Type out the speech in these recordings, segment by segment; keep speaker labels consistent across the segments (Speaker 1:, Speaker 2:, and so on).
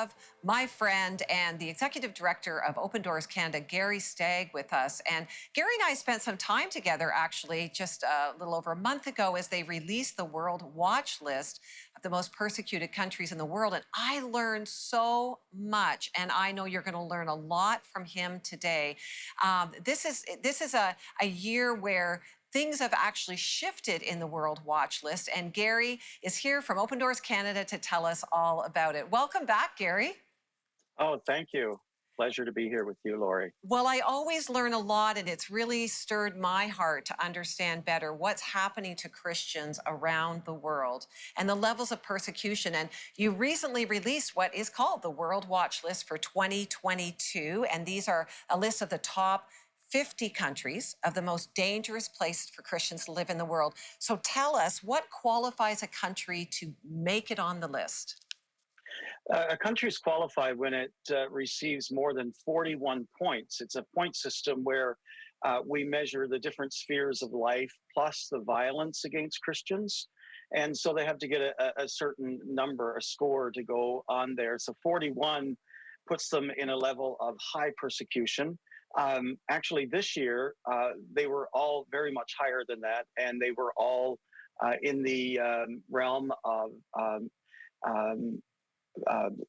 Speaker 1: have my friend and the executive director of Open Doors Canada, Gary Stagg, with us. And Gary and I spent some time together, actually, just a little over a month ago as they released the World Watch List of the most persecuted countries in the world. And I learned so much, and I know you're going to learn a lot from him today. This is a year where things have actually shifted in the World Watch List, and Gary is here from Open Doors Canada to tell us all about it. Welcome back, Gary.
Speaker 2: Oh, thank you. Pleasure to be here with you, Lori.
Speaker 1: Well, I always learn a lot, and it's really stirred my heart to understand better what's happening to Christians around the world and the levels of persecution. And you recently released what is called the World Watch List for 2022, and these are a list of the top 50 countries of the most dangerous places for Christians to live in the world. So tell us, what qualifies a country to make it on the list?
Speaker 2: A country is qualified when it receives more than 41 points. It's a point system where we measure the different spheres of life plus the violence against Christians. And so they have to get a certain number, a score to go on there. So 41 puts them in a level of high persecution. Actually, this year, they were all very much higher than that, and they were all in the realm of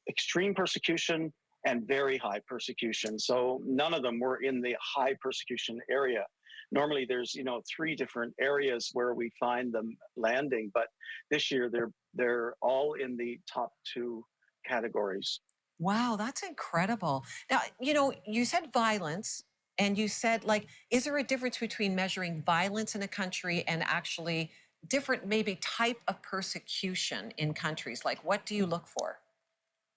Speaker 2: extreme persecution and very high persecution. So none of them were in the high persecution area. Normally, there's three different areas where we find them landing, but this year they're all in the top two categories.
Speaker 1: Wow, that's incredible. Now, you said violence, and you said, is there a difference between measuring violence in a country and actually different, maybe, type of persecution in countries? Like, what do you look for?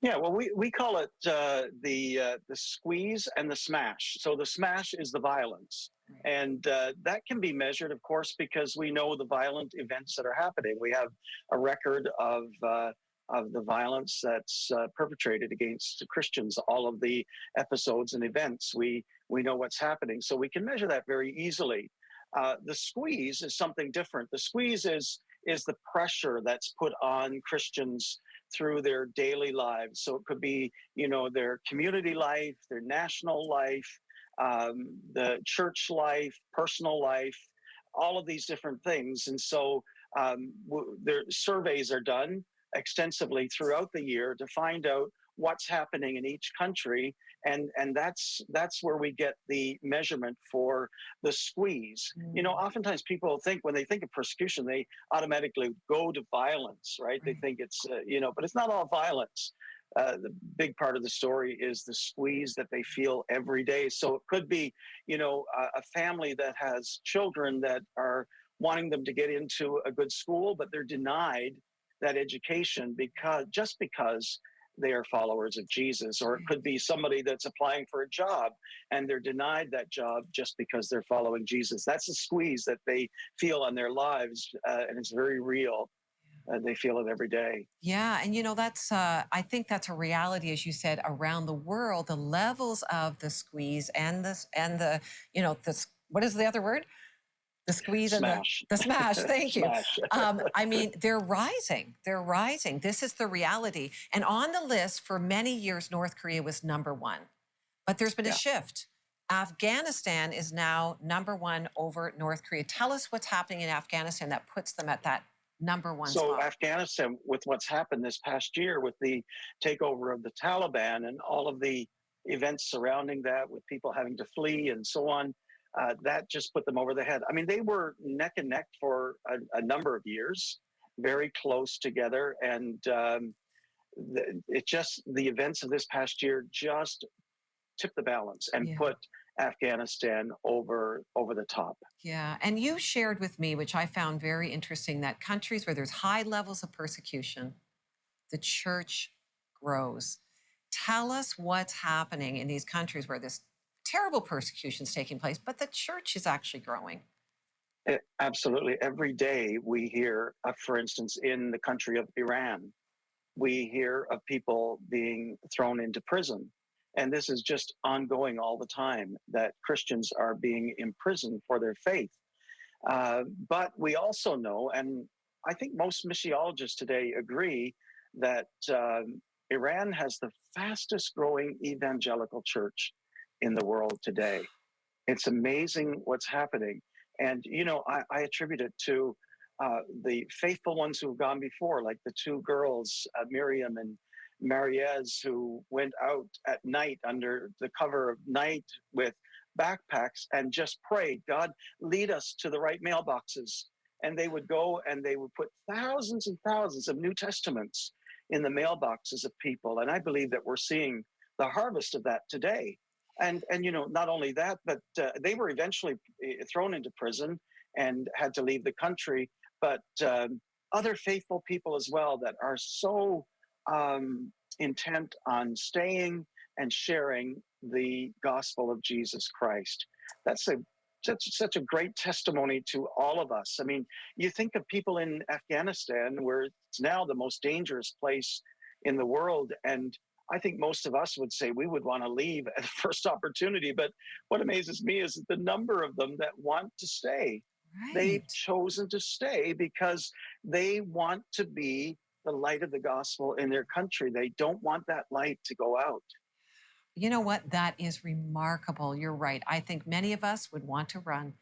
Speaker 2: Yeah, well, we call it the squeeze and the smash. So the smash is the violence. And that can be measured, of course, because we know the violent events that are happening. We have a record of the violence that's perpetrated against Christians, all of the episodes and events. We know what's happening, so we can measure that very easily. The squeeze is something different. The squeeze is the pressure that's put on Christians through their daily lives. So it could be, their community life, their national life, the church life, personal life, all of these different things. And so their surveys are done extensively throughout the year to find out what's happening in each country, and that's where we get the measurement for the squeeze. Oftentimes people think, when they think of persecution, they automatically go to violence, right? They think it's but it's not all violence. The big part of the story is the squeeze that they feel every day. So it could be a family that has children that are wanting them to get into a good school, but they're denied that education because they are followers of Jesus. Or it could be somebody that's applying for a job and they're denied that job just because they're following Jesus. That's a squeeze that they feel on their lives, and it's very real. They feel it every day.
Speaker 1: Yeah, and that's I think that's a reality, as you said, around the world. The levels of the squeeze and the what is the other word? The squeeze
Speaker 2: Smash.
Speaker 1: and the smash. Thank you.
Speaker 2: Smash.
Speaker 1: I mean, they're rising. They're rising. This is the reality. And on the list for many years, North Korea was number one. But there's been a shift. Afghanistan is now number one over North Korea. Tell us what's happening in Afghanistan that puts them at that number one
Speaker 2: So
Speaker 1: spot.
Speaker 2: Afghanistan, with what's happened this past year with the takeover of the Taliban and all of the events surrounding that, with people having to flee and so on, that just put them over the head. I mean, they were neck and neck for a number of years, very close together. And the events of this past year just tipped the balance and put Afghanistan over the top.
Speaker 1: Yeah, and you shared with me, which I found very interesting, that countries where there's high levels of persecution, the church grows. Tell us what's happening in these countries where this terrible persecution is taking place, but the church is actually growing.
Speaker 2: Absolutely. Every day we hear, for instance, in the country of Iran, we hear of people being thrown into prison. And this is just ongoing all the time, that Christians are being imprisoned for their faith. But we also know, and I think most missiologists today agree, that Iran has the fastest growing evangelical church in the world today. It's amazing what's happening. And, I attribute it to the faithful ones who've gone before, like the two girls, Miriam and Mariez, who went out at night under the cover of night with backpacks and just prayed, God, lead us to the right mailboxes. And they would go and they would put thousands and thousands of New Testaments in the mailboxes of people. And I believe that we're seeing the harvest of that today. And not only that, but they were eventually thrown into prison and had to leave the country. But other faithful people as well that are so intent on staying and sharing the gospel of Jesus Christ. That's such a great testimony to all of us. I mean, you think of people in Afghanistan, where it's now the most dangerous place in the world, and I think most of us would say we would want to leave at the first opportunity. But what amazes me is the number of them that want to stay. They've
Speaker 1: Right.
Speaker 2: chosen to stay because they want to be the light of the gospel in their country. They don't want that light to go out.
Speaker 1: You know what? That is remarkable. You're right. I think many of us would want to run,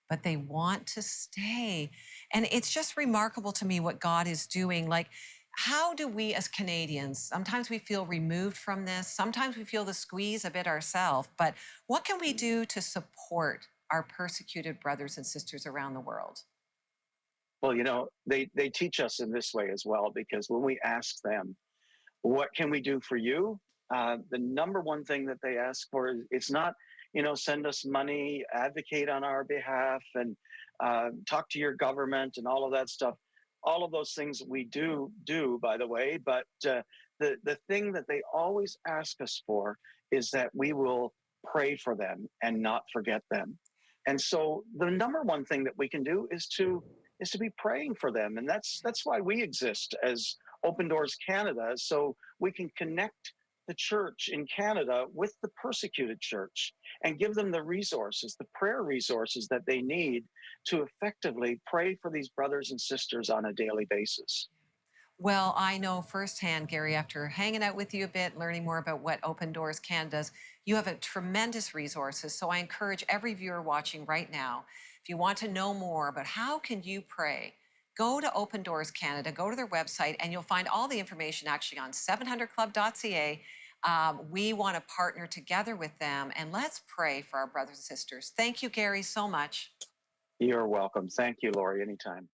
Speaker 1: but they want to stay. And it's just remarkable to me what God is doing. Like, how do we as Canadians, sometimes we feel removed from this, sometimes we feel the squeeze a bit ourselves, but what can we do to support our persecuted brothers and sisters around the world?
Speaker 2: Well, they teach us in this way as well, because when we ask them, what can we do for you? The number one thing that they ask for is, it's not, send us money, advocate on our behalf, and talk to your government and all of that stuff. All of those things we do, by the way. But the thing that they always ask us for is that we will pray for them and not forget them. And so the number one thing that we can do is to be praying for them, and that's why we exist as Open Doors Canada, so we can connect the church in Canada with the persecuted church and give them the resources, the prayer resources that they need to effectively pray for these brothers and sisters on a daily basis.
Speaker 1: Well, I know firsthand, Gary, after hanging out with you a bit, learning more about what Open Doors Can does, you have a tremendous resources. So I encourage every viewer watching right now, if you want to know more about how can you pray, go to Open Doors Canada, go to their website, and you'll find all the information actually on 700club.ca. We want to partner together with them, and let's pray for our brothers and sisters. Thank you, Gary, so much.
Speaker 2: You're welcome. Thank you, Lori, anytime.